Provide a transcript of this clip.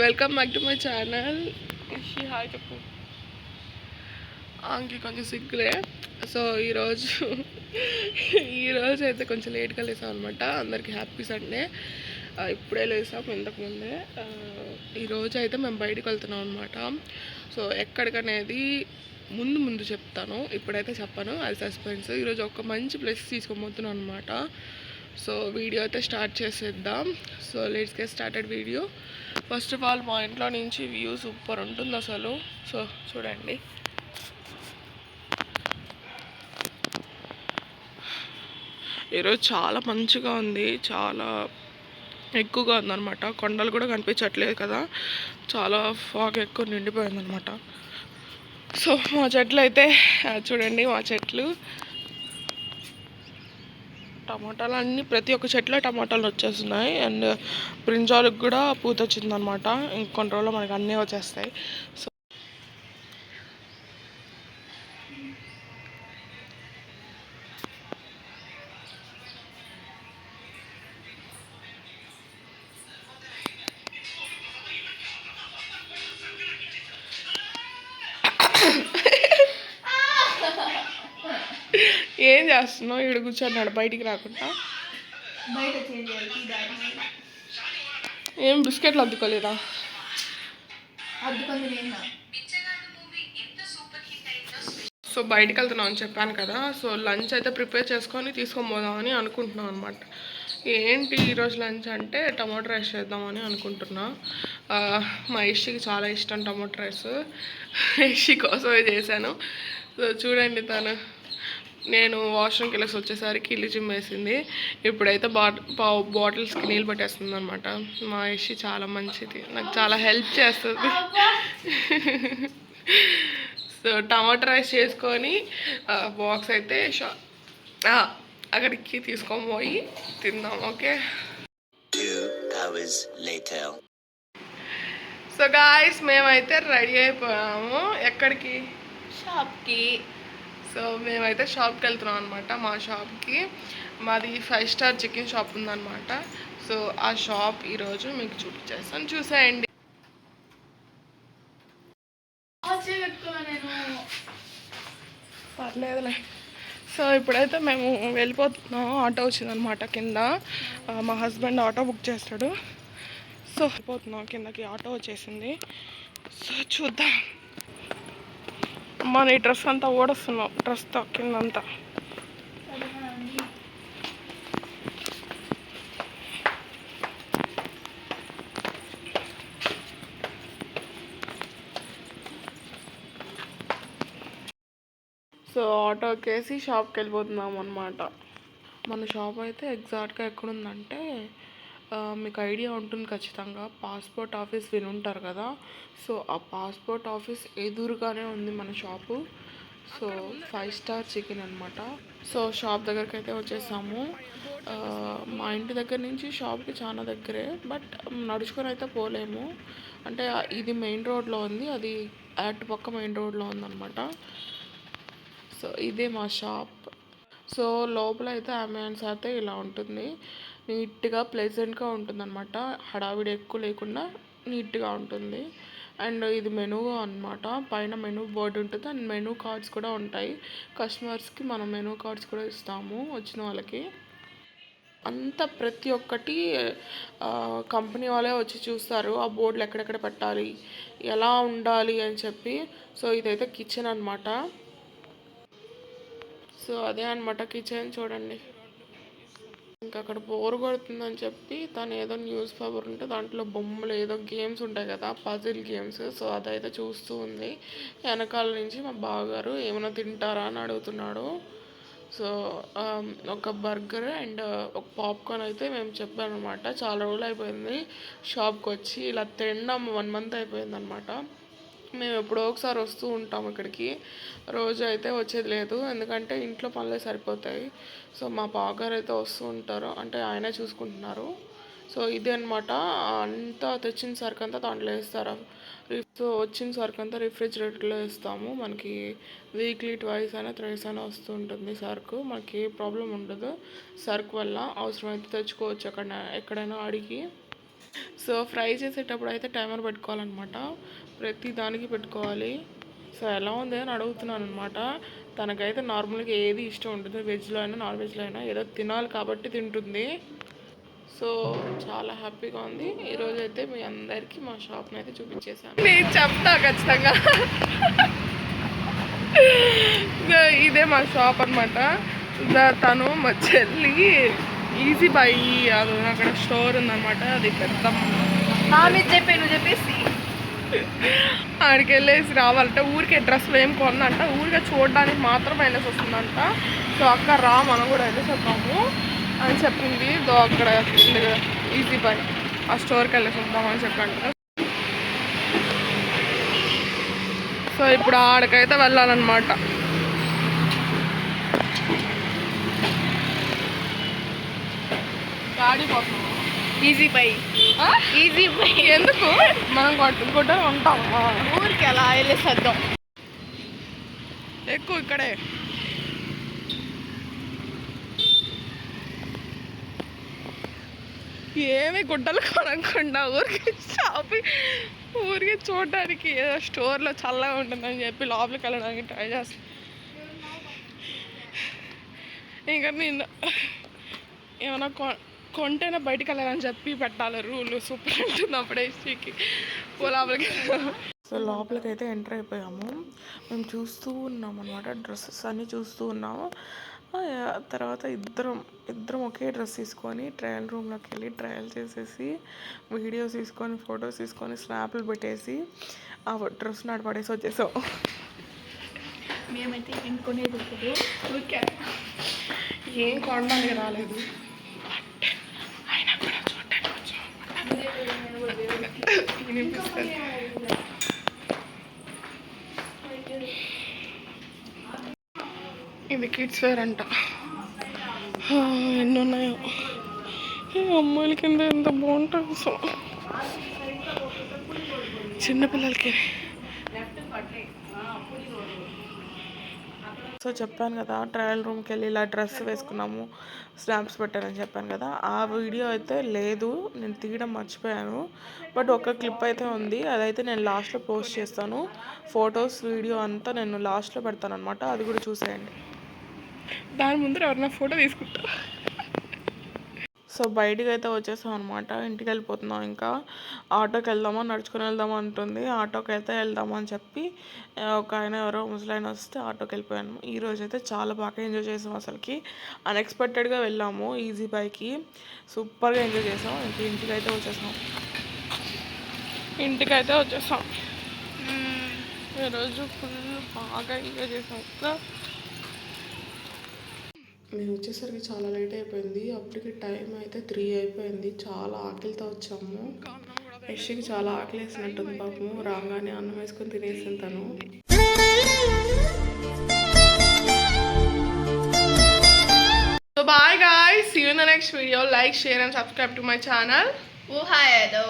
Welcome back to my channel. Hi చెప్పు. ఆంకి కొంచెం సిగ్గులే. So ఈరోజు అయితే కొంచెం లేట్గా లేసాం అనమాట. అందరికీ హ్యాపీ సండే. ఇప్పుడే లేసాం ఇంతకుముందే. ఈరోజు అయితే మేము బయటికి వెళ్తున్నాం అనమాట. సో ఎక్కడికనేది ముందు చెప్తాను, ఇప్పుడైతే చెప్పను, అది సస్పెన్స్. ఈరోజు ఒక మంచి ప్లేస్ తీసుకోబోతున్నాను అనమాట. సో వీడియో అయితే స్టార్ట్ చేసేద్దాం. So let's get started video. First of all మా ఇంట్లో నుంచి వ్యూ సూపర్ ఉంటుంది అసలు. సో చూడండి. ఈరోజు చాలా మంచిగా ఉంది, చాలా ఎక్కువగా ఉందన్నమాట. కొండలు కూడా కనిపించట్లేదు కదా, చాలా ఫాగ్ ఎక్కువ నిండిపోయిందనమాట. సో మా చెట్లు అయితే చూడండి, మా చెట్లు టమాటాలు అన్నీ, ప్రతి ఒక్క చెట్లో టమాటాలు వచ్చేస్తున్నాయి. అండ్ బ్రింజాలకు కూడా పూత వచ్చిందనమాట. ఇంకొన్ని రోజుల్లో మనకి అన్నీ వచ్చేస్తాయి. సో ఏం చేస్తున్నావు? ఇక్కడ కూర్చొన్నాడు బయటికి రాకుండా. ఏం బిస్కెట్లు అద్దుకోలేదా? సో బయటికి వెళ్తున్నాం అని చెప్పాను కదా. సో లంచ్ అయితే ప్రిపేర్ చేసుకొని తీసుకొని పోదామని అనుకుంటున్నాం అనమాట. ఏంటి ఈరోజు లంచ్ అంటే టమాటో రైస్ చేద్దామని అనుకుంటున్నా. మా ఇష్టికి చాలా ఇష్టం టమాటో రైస్. ఇష్టి కోసమే చేశాను. సో చూడండి, నేను వాష్రూమ్కి వెళ్ళేసి వచ్చేసరికి ఇల్లు చిమ్మేసింది. ఇప్పుడైతే బాటిల్స్కి నీళ్ళు పట్టేస్తుంది అనమాట. మా ఇష్టి చాలా మంచిది, నాకు చాలా హెల్ప్ చేస్తుంది. సో టమాటో రైస్ చేసుకొని బాక్స్ అయితే అక్కడికి తీసుకొని పోయి తిందాం. ఓకే. సో గాయ్స్, మేమైతే రెడీ అయిపోయాము. ఎక్కడికి? షాప్కి. సో మేమైతే షాప్కి వెళ్తున్నాం అనమాట. మా షాప్కి, మాది 5 స్టార్ చికెన్ షాప్ ఉందన్నమాట. సో ఆ షాప్ ఈరోజు మీకు చూపించేస్తాను, చూసేయండి. పర్లేదులే. సో ఇప్పుడైతే మేము వెళ్ళిపోతున్నాం. ఆటో వచ్చిందనమాట కింద. మా హస్బెండ్ ఆటో బుక్ చేస్తాడు. సో వెళ్ళిపోతున్నాం కిందకి, ఆటో వచ్చేసింది. సో చూద్దాం. మన ఈ డ్రెస్ అంతా ఓడొస్తున్నాం, డ్రెస్తో కిందంతా. సో ఆటో ఎక్కేసి షాప్కి వెళ్ళిపోతున్నాం అనమాట. మన షాప్ అయితే ఎగ్జాక్ట్గా ఎక్కడుందంటే, మీకు ఐడియా ఉంటుంది ఖచ్చితంగా, పాస్పోర్ట్ ఆఫీస్ వినుంటారు కదా. సో ఆ పాస్పోర్ట్ ఆఫీస్ ఎదురుగానే ఉంది మన షాపు. సో 5 స్టార్ చికెన్ అనమాట. సో షాప్ దగ్గరికి అయితే వచ్చేసాము. మా ఇంటి దగ్గర నుంచి షాప్కి చాలా దగ్గరే, బట్ నడుచుకొని అయితే పోలేము. అంటే ఇది మెయిన్ రోడ్లో ఉంది, అది అటుపక్క మెయిన్ రోడ్లో ఉందన్నమాట. సో ఇదే మా షాప్. సో లోపల అయితే అంబియన్స్ అయితే ఇలా ఉంటుంది. నీట్గా ప్లెజెంట్గా ఉంటుంది అనమాట. హడావిడి ఎక్కువ లేకుండా నీట్గా ఉంటుంది. అండ్ ఇది మెనూ అనమాట. పైన మెనూ బోర్డు ఉంటుంది, అండ్ మెనూ కార్డ్స్ కూడా ఉంటాయి. కస్టమర్స్కి మనం మెనూ కార్డ్స్ కూడా ఇస్తాము వచ్చిన వాళ్ళకి. అంతా ప్రతి ఒక్కటి కంపెనీ వాళ్ళే వచ్చి చూస్తారు, ఆ బోర్డులు ఎక్కడెక్కడ పెట్టాలి, ఎలా ఉండాలి అని చెప్పి. సో ఇదైతే కిచెన్ అనమాట. సో అదే అనమాట కిచెన్. చూడండి, ఇంకా అక్కడ బోర్ కొడుతుందని చెప్పి తను ఏదో న్యూస్ పేపర్ ఉంటే దాంట్లో బొమ్మలు ఏదో గేమ్స్ ఉంటాయి కదా, పజిల్ గేమ్స్. సో అదైతే చూస్తూ ఉంది. వెనకాల నుంచి మా బావగారు ఏమైనా తింటారా అని అడుగుతున్నాడు. సో ఒక బర్గర్ అండ్ ఒక పాప్కార్న్ అయితే మేము చెప్పామన్నమాట. చాలా రోజులు అయిపోయింది షాప్కి వచ్చి, ఇలా తినడం 1 మంత్ అయిపోయింది అనమాట. మేము ఎప్పుడో ఒకసారి వస్తూ ఉంటాం ఇక్కడికి, రోజు అయితే వచ్చేది లేదు, ఎందుకంటే ఇంట్లో పనులే సరిపోతాయి. సో మా బావగారు అయితే వస్తూ ఉంటారు, అంటే ఆయనే చూసుకుంటున్నారు. సో ఇది అనమాట. అంతా తెచ్చిన సరుకు అంతా దాంట్లో వేస్తారు. సో వచ్చిన సరుకు అంతా రిఫ్రిజిరేటర్లో వేస్తాము. మనకి వీక్లీ 2 అయినా 3 అయినా వస్తూ ఉంటుంది సరుకు. మనకి ఏ ప్రాబ్లం ఉండదు సరుకు వల్ల. అవసరమైతే తెచ్చుకోవచ్చు ఎక్కడైనా అడిగి. సో ఫ్రై చేసేటప్పుడు అయితే టైమర్ పెట్టుకోవాలన్నమాట, ప్రతి దానికి పెట్టుకోవాలి. సో ఎలా ఉంది అని అడుగుతున్నాను అనమాట. తనకైతే నార్మల్గా ఏది ఇష్టం ఉంటుంది, వెజ్లో అయినా నాన్ వెజ్లో అయినా ఏదో తినాలి కాబట్టి తింటుంది. సో చాలా హ్యాపీగా ఉంది. ఈరోజు అయితే మీ అందరికీ మా షాప్ని అయితే చూపించేసాను. నేను చెప్తా ఖచ్చితంగా. ఇదే మా షాప్ అనమాట. తను మా చెల్లి ఈజీ బై అది అక్కడ స్టోర్ ఉందన్నమాట, అది పెద్ద నువ్వు చెప్పేసి ఆడికి వెళ్ళేసి రావాలంటే ఊరికే డ్రెస్సులు ఏం కొన్నంట, ఊరికే చూడడానికి మాత్రం వెళ్ళేసి వస్తుందంట. సో అక్క రా మనం కూడా వెళ్ళేసి వద్దాము అని చెప్పింది. అక్కడ ఈజీ బై ఆ స్టోర్కి వెళ్ళేసి వద్దామని చెప్పండి. సో ఇప్పుడు ఆడికైతే వెళ్ళాలన్నమాట. గాడి కోసం ఈజీ బై ఎందుకు మనం కొట్టుకుంటూ ఉంటాం, ఊరికి అలా వెళ్ళేసేద్దాం. ఎక్కువ ఇక్కడే ఏమి గుడ్డలు కొనకుండా ఊరికి షాపింగ్, ఊరికి చూడడానికి ఏదో స్టోర్లో చల్లగా ఉంటుందని చెప్పి లోపలికి వెళ్ళడానికి ట్రై చేస్తాను. ఇంకా నేను ఏమైనా కొంటేనే బయటికి వెళ్ళాలని చెప్పి పెట్టాలి రూల్. సూపర్ ఉంటుంది అప్పుడే శ్రీకి లోపలికి. సో లోపలికి అయితే ఎంటర్ అయిపోయాము. మేము చూస్తూ ఉన్నాం అనమాట, డ్రెస్సెస్ అన్నీ చూస్తూ ఉన్నాము. తర్వాత ఇద్దరం ఒకే డ్రెస్ తీసుకొని ట్రయల్ రూమ్లోకి వెళ్ళి ట్రయల్ చేసేసి వీడియోస్ తీసుకొని ఫొటోస్ తీసుకొని స్నాప్లు పెట్టేసి ఆ డ్రెస్ నాడు పడేసి వచ్చేసాం. మేమైతే ఇంకొనేది ఓకే, ఏం కొనడానికి రాలేదు. అయినా కూడా చూడటానికి వచ్చాం. ఇది కిడ్స్ వేర్ అంట. ఎన్ని ఉన్నాయో అమ్మాయిల కింద ఎంత బాగుంటుంది. సో చిన్నపిల్లలకి. సో చెప్పాను కదా ట్రయల్ రూమ్కి వెళ్ళి ఇలా డ్రెస్ వేసుకున్నాము, స్నాప్స్ పెట్టానని చెప్పాను కదా. ఆ వీడియో అయితే లేదు, నేను తీయడం మర్చిపోయాను. బట్ ఒక క్లిప్ అయితే ఉంది, అదైతే నేను లాస్ట్లో పోస్ట్ చేస్తాను. ఫొటోస్ వీడియో అంతా నేను లాస్ట్లో పెడతాను అనమాట, అది కూడా చూసేయండి. దాని ముందర ఎవరైనా ఫోటో తీసుకుంటారు. సో బయటికి అయితే వచ్చేసాం అనమాట, ఇంటికి వెళ్ళిపోతున్నాం. ఇంకా ఆటోకి వెళ్దామా నడుచుకొని వెళ్దామా అంటుంది. ఆటోకి అయితే వెళ్దామని చెప్పి ఒక ఆయన ఎవరో ముసలాయన వస్తే ఆటోకి వెళ్ళిపోయాను. ఈరోజు అయితే చాలా బాగా ఎంజాయ్ చేసాం. అసలుకి అన్ఎక్స్పెక్టెడ్గా వెళ్ళాము ఈజీ బైకి, సూపర్గా ఎంజాయ్ చేసాం. ఇంటికైతే వచ్చేసాం. ఈరోజు ఫుల్ బాగా ఎంజాయ్ చేసాం. మేము వచ్చేసరికి చాలా లేట్ అయిపోయింది. అప్పటికి టైం అయితే 3 అయిపోయింది. చాలా ఆకలితో వచ్చాము. యశ్కి చాలా ఆకలి వేసినట్టుంది పాపము, రాగానే అన్నం వేసుకొని తినేసింది తను. So bye guys, see you in the next video. Like, share and subscribe to my channel. ఊహాయదో